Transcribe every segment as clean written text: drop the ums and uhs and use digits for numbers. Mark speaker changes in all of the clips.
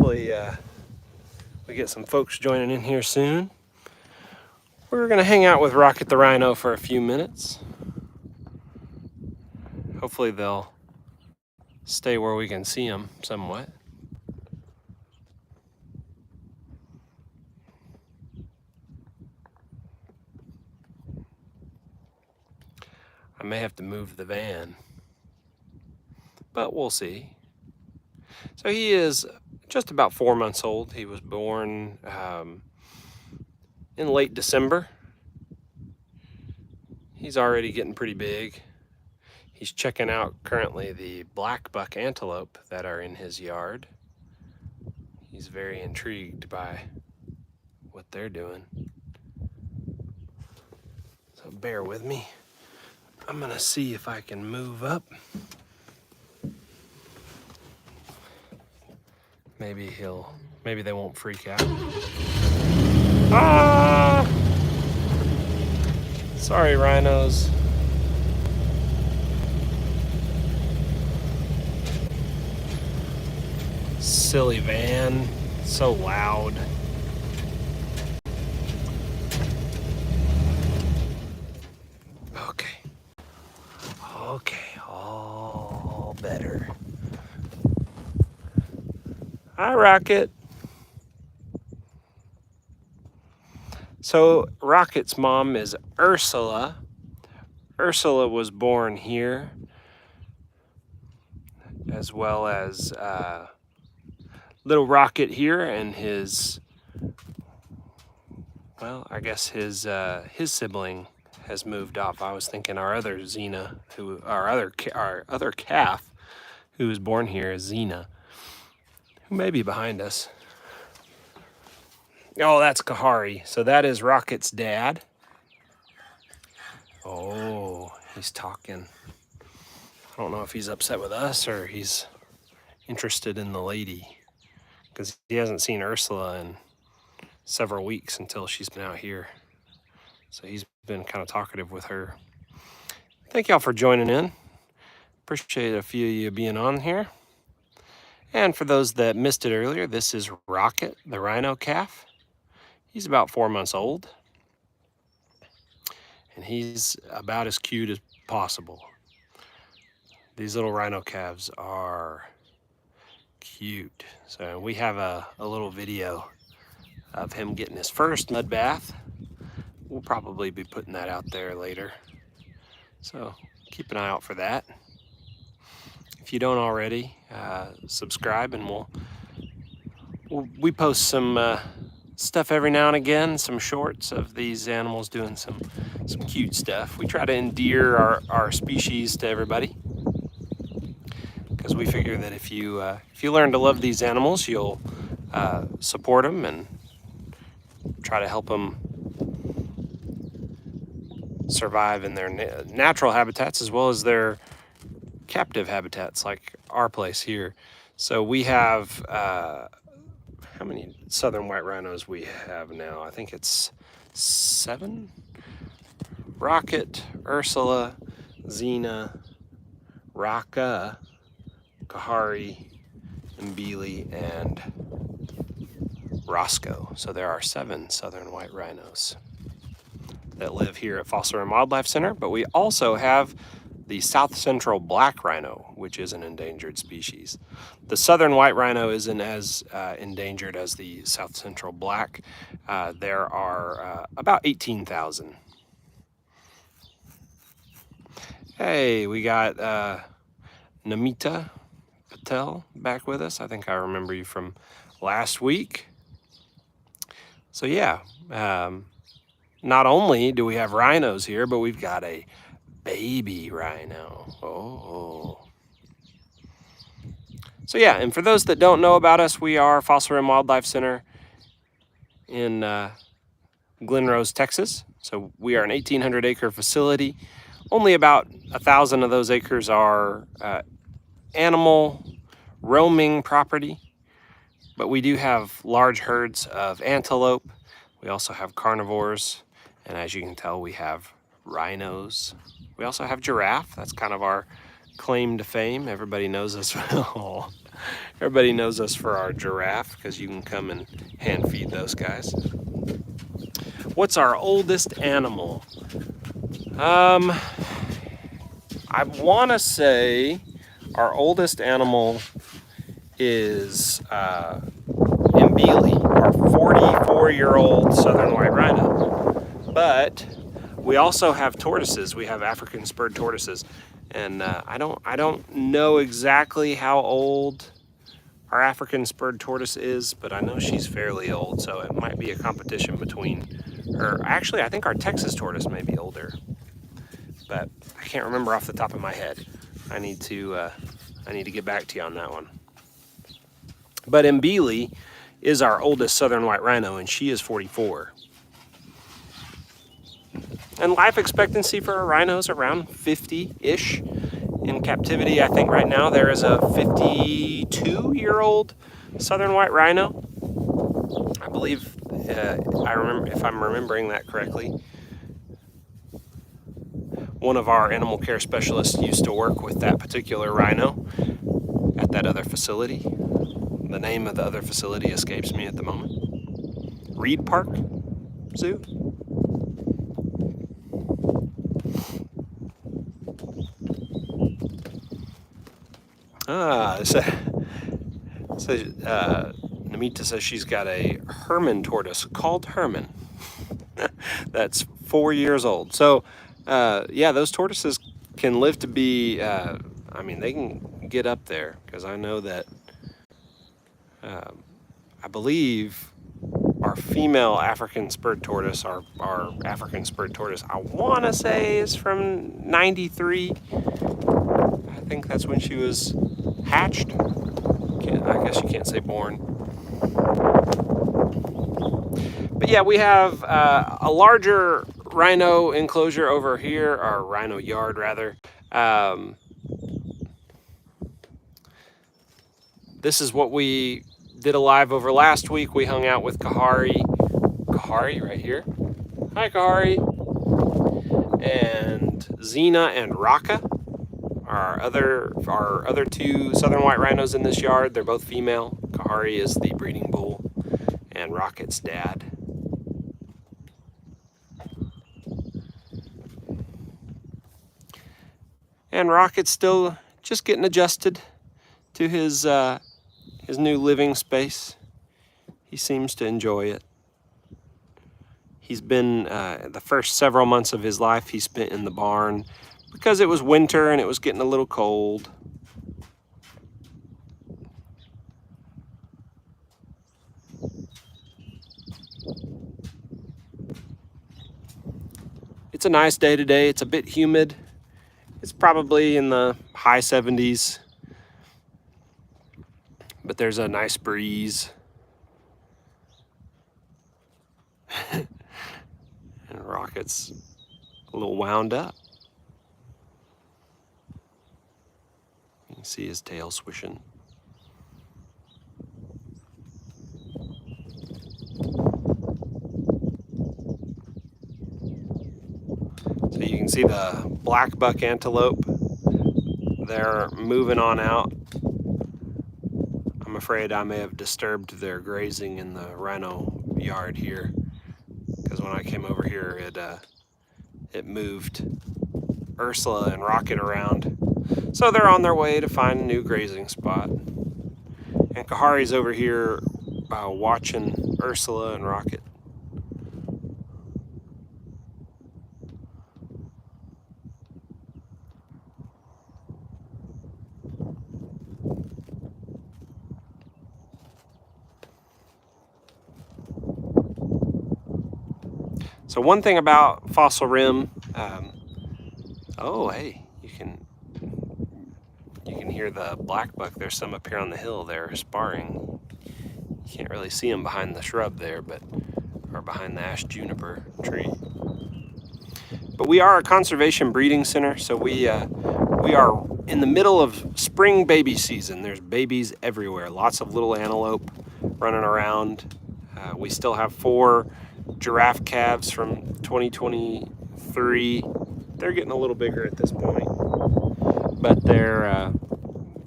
Speaker 1: hopefully we get some folks joining in here soon. We're gonna hang out with Rocket the Rhino for a few minutes. Hopefully they'll stay where we can see them somewhat. I may have to move the van, but we'll see. So he is just about 4 months old. He was born in late December. He's already getting pretty big. He's checking out currently the black buck antelope that are in his yard. He's very intrigued by what they're doing. So bear with me. I'm gonna see if I can move up. Maybe they won't freak out. Ah! Sorry, rhinos. Silly van, so loud. Okay, all better. Hi, Rocket. So Rocket's mom is Ursula. Ursula was born here, as well as little Rocket here and his, well, I guess his sibling has moved off. I was thinking our other Xena, our other calf, who was born here is Xena, who may be behind us. Oh, that's Kahari. So that is Rocket's dad. Oh, he's talking. I don't know if he's upset with us or he's interested in the lady, because he hasn't seen Ursula in several weeks until she's been out here. So he's been kind of talkative with her. Thank y'all for joining in. Appreciate a few of you being on here. And for those that missed it earlier, this is Rocket, the rhino calf. He's about 4 months old. And he's about as cute as possible. These little rhino calves are cute. So we have a little video of him getting his first mud bath. We'll probably be putting that out there later. So keep an eye out for that. If you don't already, subscribe, and we post some stuff every now and again, some shorts of these animals doing some cute stuff. We try to endear our species to everybody, because we figure that if you learn to love these animals, you'll support them and try to help them survive in their natural habitats as well as their captive habitats, like our place here. So we have how many southern white rhinos we have now? I think it's 7. Rocket, Ursula, Xena, Raka, Kahari, Mbili, and Roscoe. So there are 7 southern white rhinos that live here at Fossil and Wildlife Center, but we also have the South Central black rhino, which is an endangered species. The southern white rhino isn't as endangered as the South Central black. There are about 18,000. Hey, we got Namita Patel back with us. I think I remember you from last week. So yeah, not only do we have rhinos here, but we've got a baby rhino. Oh. So yeah, and for those that don't know about us, we are Fossil and Wildlife Center in Glen Rose, Texas. So we are an 1,800 acre facility. Only about 1,000 of those acres are animal roaming property, but we do have large herds of antelope. We also have carnivores, and as you can tell, we have rhinos. We also have giraffe. That's kind of our claim to fame. Everybody knows us well. Everybody knows us for our giraffe because you can come and hand feed those guys. What's our oldest animal? I want to say our oldest animal is Mbili, our 44-year-old southern white rhino. But we also have tortoises. We have African spurred tortoises, and I don't know exactly how old our African spurred tortoise is, but I know she's fairly old, so it might be a competition between her. Actually, I think our Texas tortoise may be older, but I can't remember off the top of my head. I need to get back to you on that one. But Mbili is our oldest southern white rhino, and she is 44. And life expectancy for a rhino is around 50-ish. In captivity, I think right now there is a 52-year-old southern white rhino. I believe, if I'm remembering that correctly. One of our animal care specialists used to work with that particular rhino at that other facility. The name of the other facility escapes me at the moment. Reed Park Zoo? Namita says she's got a Herman tortoise called Herman. That's 4 years old. So, yeah, those tortoises can live to be, they can get up there, because I know that, I believe our female African spurred tortoise, our African spurred tortoise, I want to say is from 93. I think that's when she was hatched. I guess you can't say born. But yeah, we have a larger rhino enclosure over here, or rhino yard rather. This is what we did a live over last week. We hung out with Kahari right here. Hi, Kahari. And Zena and Raka, our other two southern white rhinos in this yard. They're both female. Kahari is the breeding bull, and Rocket's dad. And Rocket's still just getting adjusted to his new living space. He seems to enjoy it. He's been, the first several months of his life he spent in the barn because it was winter and it was getting a little cold. It's a nice day today. It's a bit humid. It's probably in the high 70s. But there's a nice breeze. And Rocket's a little wound up. You can see his tail swishing. So you can see the black buck antelope. They're moving on out. I'm afraid I may have disturbed their grazing in the rhino yard here, because when I came over here it moved Ursula and Rocket around. So they're on their way to find a new grazing spot. And Kahari's over here watching Ursula and Rocket. So one thing about Fossil Rim, oh hey, you can hear the black buck. There's some up here on the hill. They're sparring. You can't really see them behind the shrub there, or behind the ash juniper tree. But we are a conservation breeding center, so we are in the middle of spring baby season. There's babies everywhere. Lots of little antelope running around. We still have 4 giraffe calves from 2023. They're getting a little bigger at this point, but they're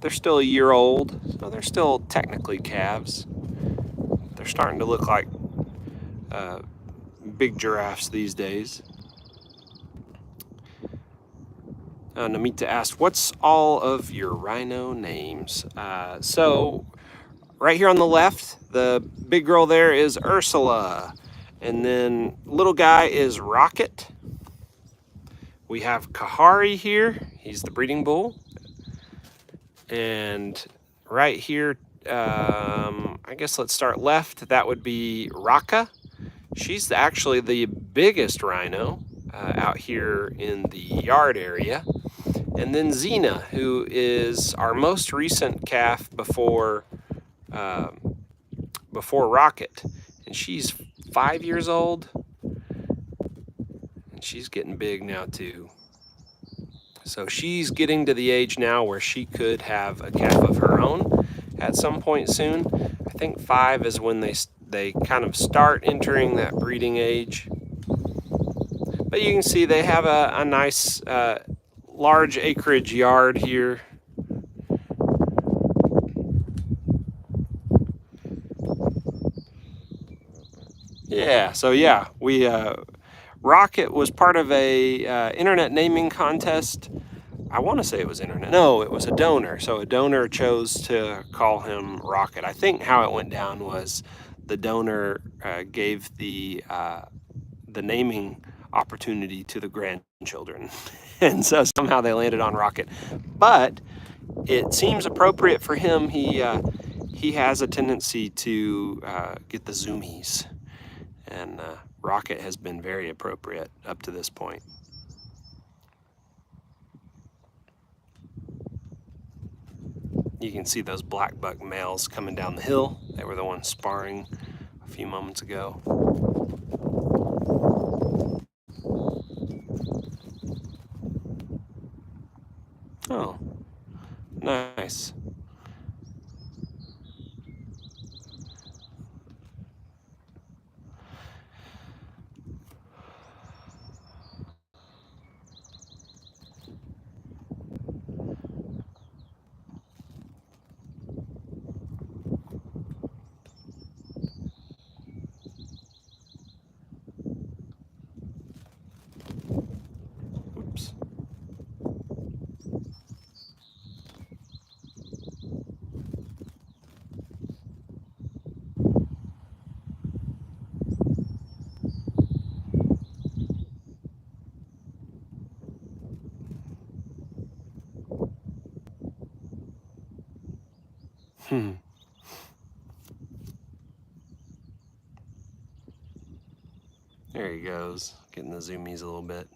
Speaker 1: they're still a year old, so they're still technically calves. They're starting to look like big giraffes these days. Namita asked, what's all of your rhino names? So right here on the left, the big girl there is Ursula. And then little guy is Rocket. We have Kahari here. He's the breeding bull. And right here, I guess let's start left. That would be Raka. She's actually the biggest rhino out here in the yard area. And then Xena, who is our most recent calf before Rocket. And she's 5 years old. And she's getting big now too. So she's getting to the age now where she could have a calf of her own at some point soon. I think 5 is when they kind of start entering that breeding age. But you can see they have a nice large acreage yard here. Yeah, so yeah, we Rocket was part of a internet naming contest. I want to say it was internet. No, it was a donor. So a donor chose to call him Rocket. I think how it went down was the donor gave the naming opportunity to the grandchildren. And so somehow they landed on Rocket. But it seems appropriate for him. He has a tendency to get the zoomies. And Rocket has been very appropriate up to this point. You can see those black buck males coming down the hill. They were the ones sparring a few moments ago. Oh, nice. Oops. There he goes, getting the zoomies a little bit.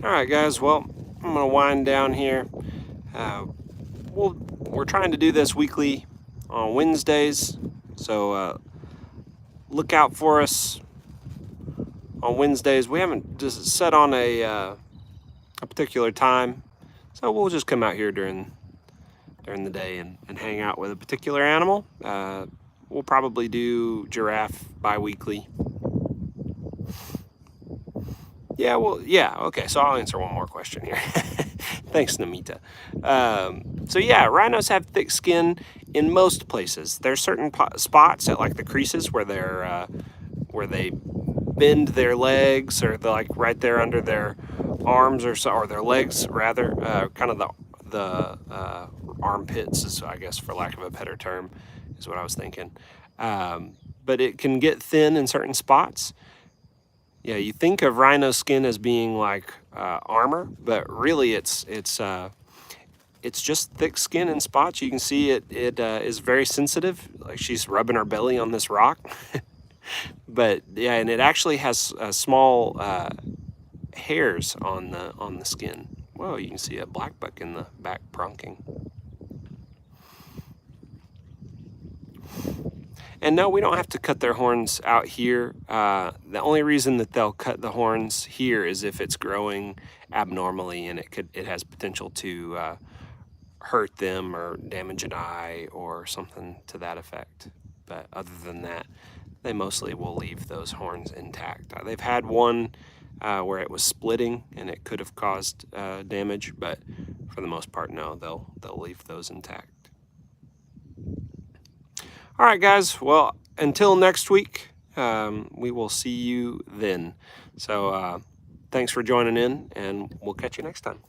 Speaker 1: All right, guys, well, I'm gonna wind down here. We're trying to do this weekly on Wednesdays, so look out for us on Wednesdays. We haven't just set on a particular time, so we'll just come out here during the day and hang out with a particular animal. We'll probably do giraffe bi-weekly. Yeah, well, yeah, okay, so I'll answer one more question here. Thanks, Namita. So yeah, rhinos have thick skin in most places. There's certain spots at like the creases where they bend their legs, or they're like right there under their arms or their legs rather, kind of the armpits is, I guess, for lack of a better term, is what I was thinking. But it can get thin in certain spots. Yeah, you think of rhino skin as being like armor, but really it's just thick skin in spots. You can see it is very sensitive, like she's rubbing her belly on this rock. But yeah, and it actually has small hairs on the skin. Whoa, you can see a black buck in the back pronking. And no, we don't have to cut their horns out here. The only reason that they'll cut the horns here is if it's growing abnormally and it has potential to hurt them or damage an eye or something to that effect. But other than that, they mostly will leave those horns intact. They've had one where it was splitting and it could have caused damage, but for the most part, no, they'll leave those intact. All right, guys. Well, until next week, we will see you then. So thanks for joining in, and we'll catch you next time.